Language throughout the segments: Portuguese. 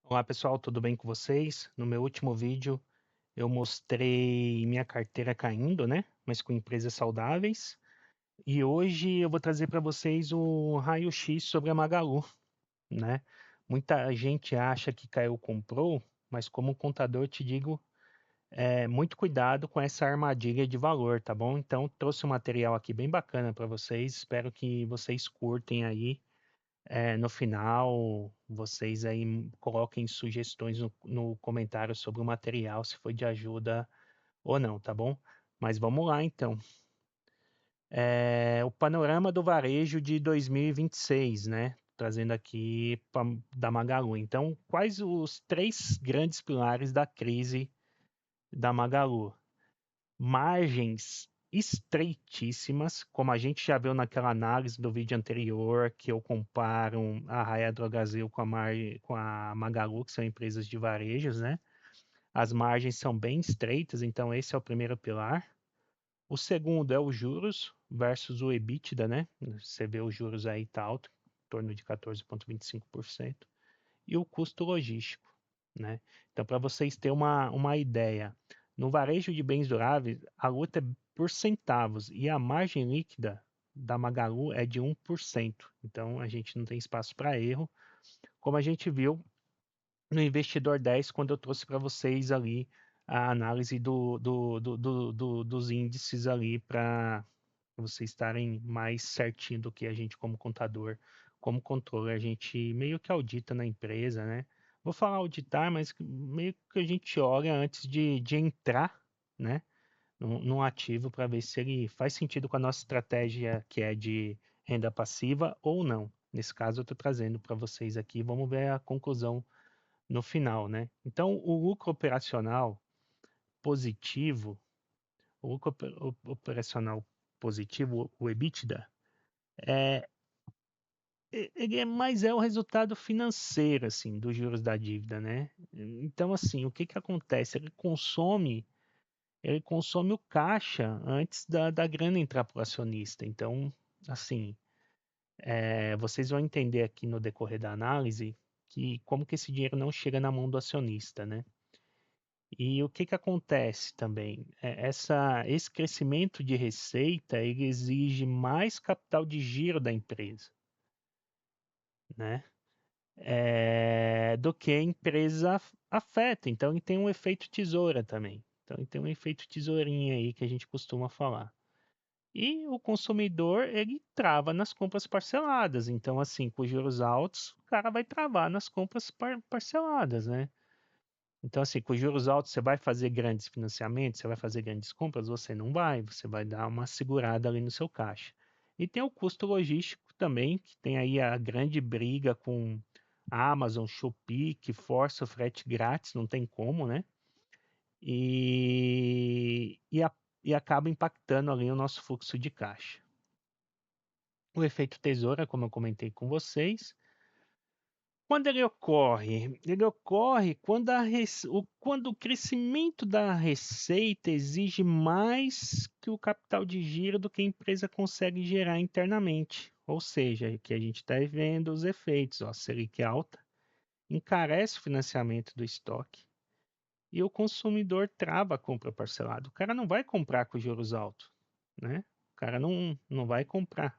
Olá pessoal, tudo bem com vocês? No meu último vídeo eu mostrei minha carteira caindo, né? Mas com empresas saudáveis. E hoje eu vou trazer para vocês o raio-x sobre a Magalu, né? Muita gente acha que caiu comprou, mas como contador eu te digo, muito cuidado com essa armadilha de valor, tá bom? Então trouxe um material aqui bem bacana para vocês, espero que vocês curtem aí. No final, vocês aí coloquem sugestões no comentário sobre o material, se foi de ajuda ou não, tá bom? Mas vamos lá então. O panorama do varejo de 2026, né? Trazendo aqui da Magalu. Então, quais os três grandes pilares da crise da Magalu? Margens estreitíssimas, como a gente já viu naquela análise do vídeo anterior, que eu comparo a Raia Drogasil com a Magalu, que são empresas de varejos, né? As margens são bem estreitas, então esse é o primeiro pilar. O segundo é os juros versus o EBITDA, né? Você vê os juros aí tá alto, em torno de 14,25%. E o custo logístico, né? Então, para vocês terem uma ideia, no varejo de bens duráveis, a luta é por centavos e a margem líquida da Magalu é de 1%. Então, a gente não tem espaço para erro, como a gente viu no Investidor 10, quando eu trouxe para vocês ali a análise dos índices ali para vocês estarem mais certinho do que a gente como contador, como controle, a gente meio que audita na empresa, né? Vou falar auditar, mas meio que a gente olha antes de entrar, né? Num ativo para ver se ele faz sentido com a nossa estratégia que é de renda passiva ou não. Nesse caso, eu estou trazendo para vocês aqui, vamos ver a conclusão no final, né? Então, o lucro operacional positivo, o lucro operacional positivo, o EBITDA, é, ele é mais o resultado financeiro, assim, dos juros da dívida, né? Então, assim, o que que acontece? Ele consome o caixa antes da grana entrar para o acionista. Então, assim, vocês vão entender aqui no decorrer da análise que como que esse dinheiro não chega na mão do acionista, né? E o que que acontece também? Esse crescimento de receita, ele exige mais capital de giro da empresa, né? Do que a empresa afeta. Então, ele tem um efeito tesoura também. Então, ele tem um efeito tesourinha aí que a gente costuma falar. E o consumidor, ele trava nas compras parceladas. Então, assim, com juros altos, o cara vai travar nas compras parceladas, né? Então, assim, com juros altos, você vai fazer grandes financiamentos, você vai fazer grandes compras? Você não vai, você vai dar uma segurada ali no seu caixa. E tem o custo logístico também, que tem aí a grande briga com a Amazon, Shopee, que força o frete grátis, não tem como, né? E, e, a- e acaba impactando ali o nosso fluxo de caixa. O efeito tesoura, como eu comentei com vocês, quando ele ocorre? Ele ocorre quando, quando o crescimento da receita exige mais que o capital de giro do que a empresa consegue gerar internamente. Ou seja, que a gente está vendo os efeitos. Ó, Selic alta encarece o financiamento do estoque e o consumidor trava a compra parcelada. O cara não vai comprar com juros altos, né? O cara não vai comprar.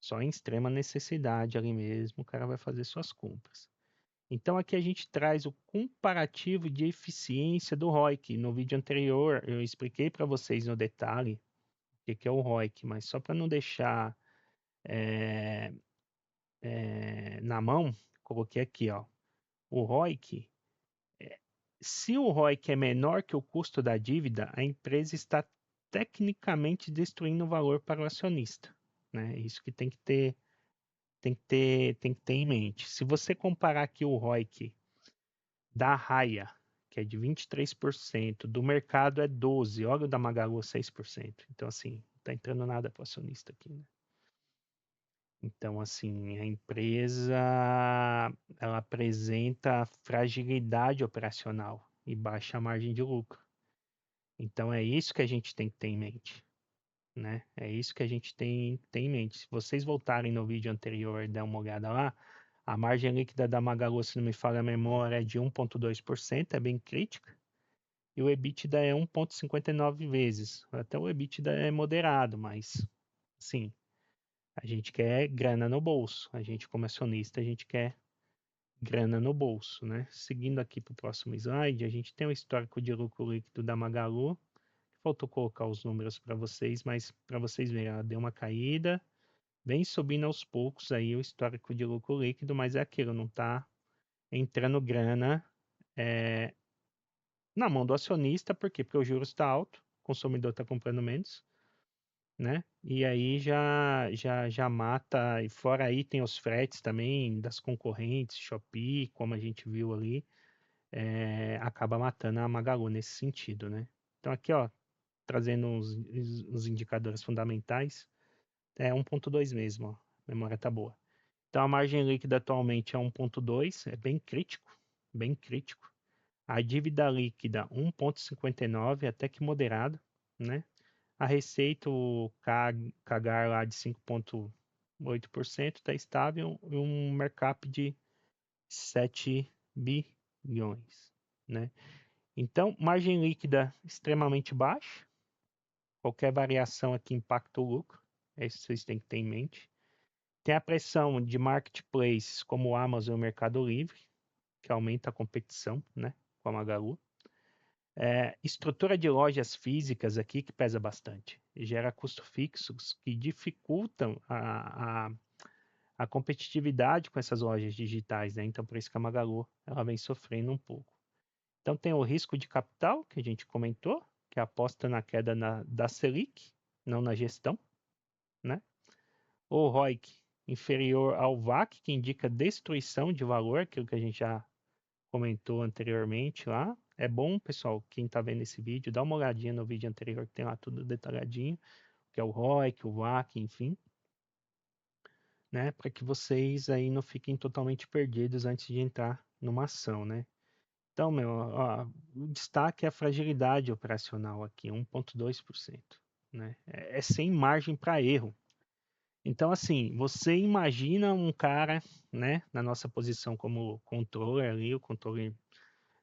Só em extrema necessidade ali mesmo, o cara vai fazer suas compras. Então aqui a gente traz o comparativo de eficiência do ROIC. No vídeo anterior eu expliquei para vocês no detalhe o que é o ROIC, mas só para não deixar é, na mão, coloquei aqui, ó, o ROIC. Se o ROIC é menor que o custo da dívida, a empresa está tecnicamente destruindo o valor para o acionista, né? Isso que tem que ter em mente. Se você comparar aqui o ROIC da Raia, que é de 23%, do mercado é 12%, olha o da Magalu 6%. Então, assim, não está entrando nada para o acionista aqui, né? Então, assim, a empresa ela apresenta fragilidade operacional e baixa margem de lucro. Então, é isso que a gente tem que ter em mente, né? É isso que a gente tem em mente. Se vocês voltarem no vídeo anterior e der uma olhada lá, A margem líquida da Magalu, se não me falha a memória, é de 1,2%, é bem crítica. E o EBITDA é 1,59 vezes. Até o EBITDA é moderado, mas, sim, a gente quer grana no bolso. A gente, como acionista, a gente quer grana no bolso, né? Seguindo aqui para o próximo slide, a gente tem o histórico de lucro líquido da Magalu. Faltou colocar os números para vocês, mas para vocês verem, ela deu uma caída, vem subindo aos poucos aí o histórico de lucro líquido, mas é aquilo, não está entrando grana na mão do acionista, por quê? Porque o juros está alto, o consumidor está comprando menos, né? E aí já mata, e fora aí tem os fretes também das concorrentes, Shopee, como a gente viu ali, acaba matando a Magalu nesse sentido, né? Então aqui, ó, trazendo os indicadores fundamentais, é 1,2 mesmo, ó, a memória tá boa. Então a margem líquida atualmente é 1,2, é bem crítico, bem crítico. A dívida líquida 1,59, até que moderado, né? A receita, o CAGR lá de 5,8% está estável e um markup de 7 bilhões, né? Então, margem líquida extremamente baixa. Qualquer variação aqui impacta o lucro. É isso que vocês têm que ter em mente. Tem a pressão de marketplaces como o Amazon e o Mercado Livre, que aumenta a competição, né, com a Magalu. Estrutura de lojas físicas aqui que pesa bastante. Gera custos fixos que dificultam a competitividade com essas lojas digitais, né? Então, por isso que a Magalu ela vem sofrendo um pouco. Então, tem o risco de capital, que a gente comentou, que aposta na queda da Selic, não na gestão, né? O ROIC inferior ao VAC, que indica destruição de valor, aquilo que a gente já comentou anteriormente lá. É bom, pessoal, quem está vendo esse vídeo, dá uma olhadinha no vídeo anterior, que tem lá tudo detalhadinho, que é o ROIC, o VAC, enfim, né? Para que vocês aí não fiquem totalmente perdidos antes de entrar numa ação, né? Então, ó, o destaque é a fragilidade operacional aqui, 1,2%, né? É sem margem para erro. Então, assim, você imagina um cara, né, na nossa posição como controller ali, o controller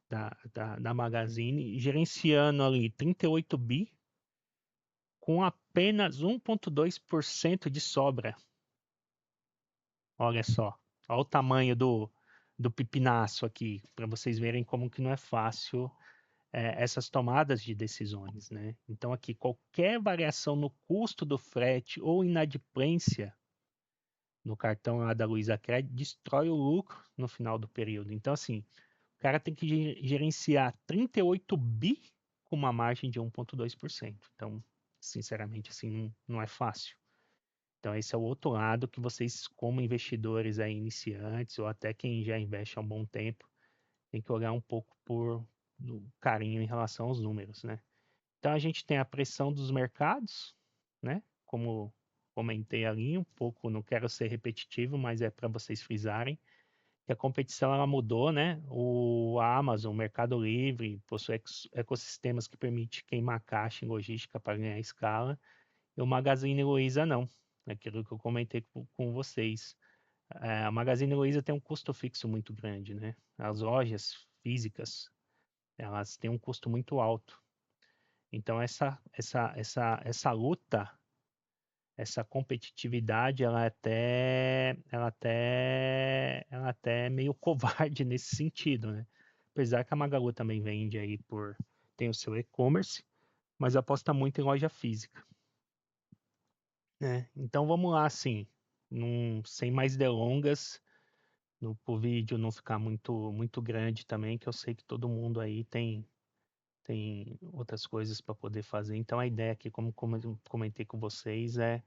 da Magazine, gerenciando ali 38 bi com apenas 1,2% de sobra. Olha só, olha o tamanho do pipinaço aqui, para vocês verem como que não é fácil essas tomadas de decisões, né? Então aqui, qualquer variação no custo do frete ou inadimplência no cartão lá da Luiza Cred destrói o lucro no final do período. Então assim, o cara tem que gerenciar 38 bi com uma margem de 1,2%. Então, sinceramente, assim, não é fácil. Então, esse é o outro lado que vocês, como investidores aí, iniciantes, ou até quem já investe há um bom tempo, tem que olhar um pouco por carinho em relação aos números, né? Então, a gente tem a pressão dos mercados, né? Como comentei ali, um pouco, não quero ser repetitivo, mas é para vocês frisarem que a competição ela mudou, né? A Amazon, o Mercado Livre, possui ecossistemas que permitem queimar caixa em logística para ganhar escala, e o Magazine Luiza não. Aquilo que eu comentei com vocês. A Magazine Luiza tem um custo fixo muito grande, né? As lojas físicas, elas têm um custo muito alto. Então, essa luta, essa competitividade, ela até é meio covarde nesse sentido, né? Apesar que a Magalu também vende aí tem o seu e-commerce, mas aposta muito em loja física, né? Então vamos lá, assim, sem mais delongas, o vídeo não ficar muito grande também, que eu sei que todo mundo aí tem outras coisas para poder fazer. Então a ideia aqui, como eu comentei com vocês, é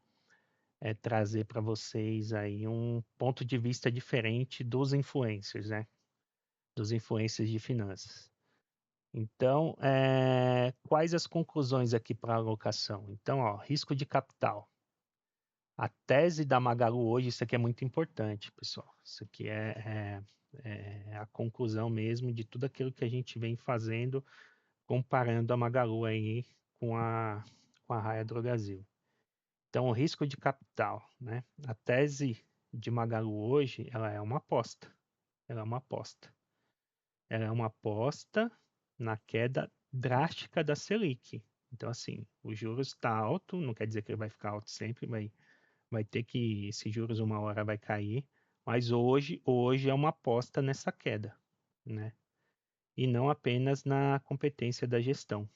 trazer para vocês aí um ponto de vista diferente dos influencers, né? Dos influencers de finanças. Então, quais as conclusões aqui para a alocação? Então, ó, risco de capital. A tese da Magalu hoje, isso aqui é muito importante, pessoal. Isso aqui é a conclusão mesmo de tudo aquilo que a gente vem fazendo, comparando a Magalu aí com a Raia Drogasil. Então, o risco de capital, né? A tese de Magalu hoje, ela é uma aposta. Ela é uma aposta. Ela é uma aposta na queda drástica da Selic. Então, assim, o juros está alto, não quer dizer que ele vai ficar alto sempre, vai ter que, esses juros uma hora vai cair, mas hoje é uma aposta nessa queda, né? E não apenas na competência da gestão,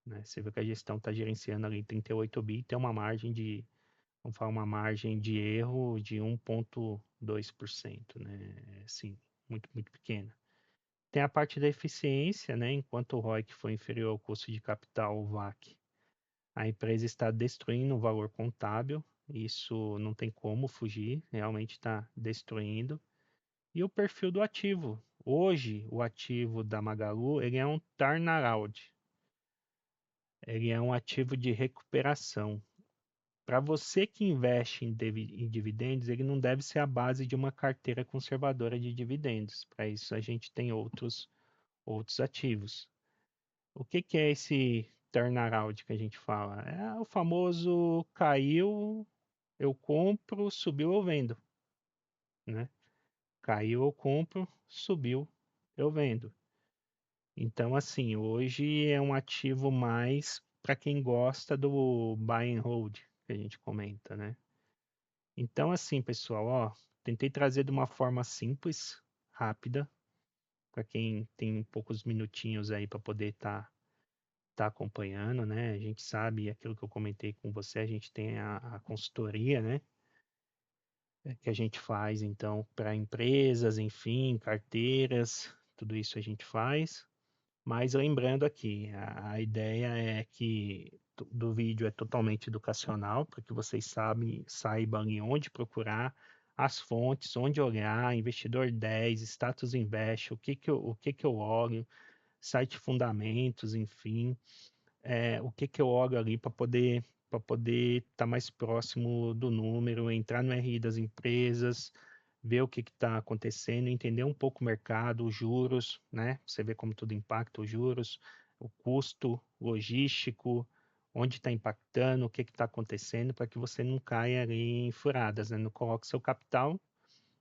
né? Você vê que a gestão está gerenciando ali 38 bi, tem uma margem de, vamos falar, uma margem de erro de 1,2%, né? Assim, muito pequena. Tem a parte da eficiência, né? Enquanto o ROIC foi inferior ao custo de capital, o VAC, a empresa está destruindo o valor contábil. Isso não tem como fugir, realmente está destruindo. E o perfil do ativo. Hoje, o ativo da Magalu, ele é um turnaround. Ele é um ativo de recuperação. Para você que investe em dividendos, ele não deve ser a base de uma carteira conservadora de dividendos. Para isso, a gente tem outros ativos. O que que é esse turnaround que a gente fala? É o famoso caiu, eu compro, subiu, eu vendo, né? Caiu, eu compro, subiu, eu vendo. Então, assim, hoje é um ativo mais para quem gosta do buy and hold, que a gente comenta, né? Então, assim, pessoal, ó, tentei trazer de uma forma simples, rápida, para quem tem poucos minutinhos aí para poder tá acompanhando, né? A gente sabe aquilo que eu comentei com você, a gente tem a consultoria, né? Que a gente faz, então, para empresas, enfim, carteiras, tudo isso a gente faz. Mas lembrando aqui, a ideia é que do vídeo é totalmente educacional, para que vocês saibam em onde procurar as fontes, onde olhar, Investidor 10, Status Invest, o que que eu olho, site Fundamentos, enfim, o que que eu olho ali para poder estar mais próximo do número, entrar no RI das empresas, ver o que está acontecendo, entender um pouco o mercado, os juros, né? Você vê como tudo impacta os juros, o custo logístico, onde está impactando, o que está acontecendo, para que você não caia ali em furadas, né? Não coloque seu capital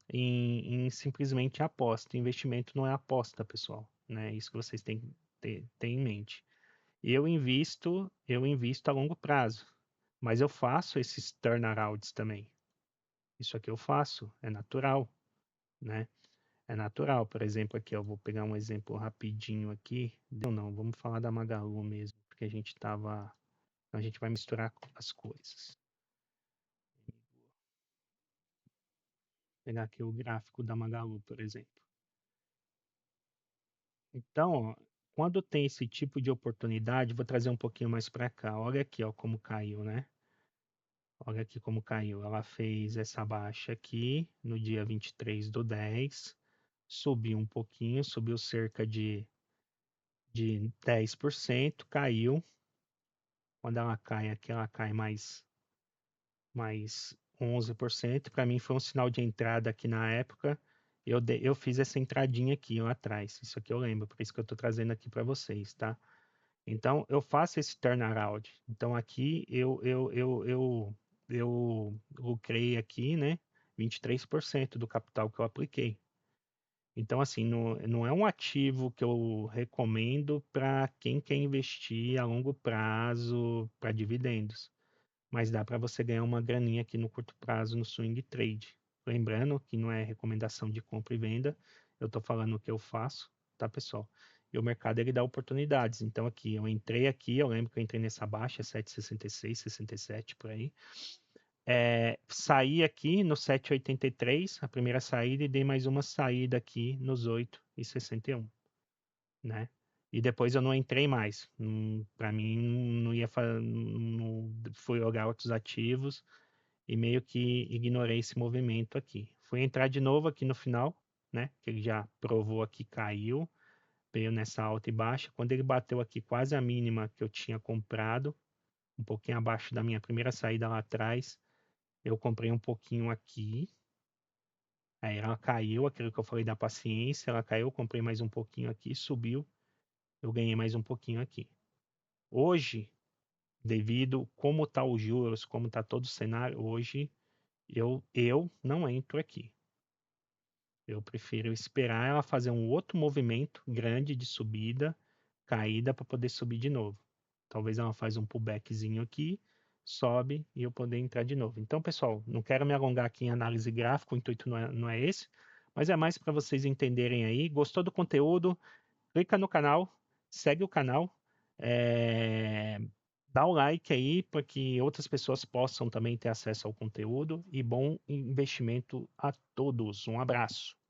em simplesmente aposta. Investimento não é aposta, pessoal, né? Isso que vocês têm que ter em mente. Eu invisto a longo prazo, mas eu faço esses turnarounds também. Isso aqui eu faço, é natural, né? É natural. Por exemplo, aqui eu vou pegar um exemplo rapidinho aqui. Não, vamos falar da Magalu mesmo, porque a gente vai misturar as coisas. Vou pegar aqui o gráfico da Magalu, por exemplo. Então, ó, quando tem esse tipo de oportunidade, vou trazer um pouquinho mais para cá. Olha aqui, ó, como caiu, né? Olha aqui como caiu. Ela fez essa baixa aqui no dia 23/10, subiu um pouquinho, subiu cerca de 10%, caiu. Quando ela cai aqui, ela cai mais 11%. Para mim foi um sinal de entrada aqui na época. Eu fiz essa entradinha aqui ó, atrás. Isso aqui eu lembro, por isso que eu estou trazendo aqui para vocês, tá? Então, eu faço esse turnaround. Então, aqui eu lucrei aqui, né? 23% do capital que eu apliquei. Então, assim, não é um ativo que eu recomendo para quem quer investir a longo prazo para dividendos. Mas dá para você ganhar uma graninha aqui no curto prazo no swing trade. Lembrando que não é recomendação de compra e venda, eu estou falando o que eu faço, tá, pessoal? E o mercado ele dá oportunidades. Então aqui, eu entrei aqui, eu lembro que eu entrei nessa baixa, 7,66, 67 por aí. Saí aqui no 7,83, a primeira saída, e dei mais uma saída aqui nos 8,61, né? E depois eu não entrei mais. Para mim, não ia fui olhar outros ativos e meio que ignorei esse movimento aqui. Fui entrar de novo aqui no final, né? Que ele já provou aqui, caiu, veio nessa alta e baixa. Quando ele bateu aqui quase a mínima que eu tinha comprado, um pouquinho abaixo da minha primeira saída lá atrás, eu comprei um pouquinho aqui. Aí ela caiu, aquilo que eu falei da paciência, ela caiu, eu comprei mais um pouquinho aqui, subiu, eu ganhei mais um pouquinho aqui. Hoje, devido como está os juros, como está todo o cenário, hoje Eu não entro aqui. Eu prefiro esperar ela fazer um outro movimento grande de subida, caída, para poder subir de novo. Talvez ela faz um pullbackzinho aqui, sobe e eu poder entrar de novo. Então, pessoal, não quero me alongar aqui em análise gráfica, o intuito não é esse, mas é mais para vocês entenderem aí. Gostou do conteúdo? Clica no canal, segue o canal, dá o like aí para que outras pessoas possam também ter acesso ao conteúdo e bom investimento a todos. Um abraço.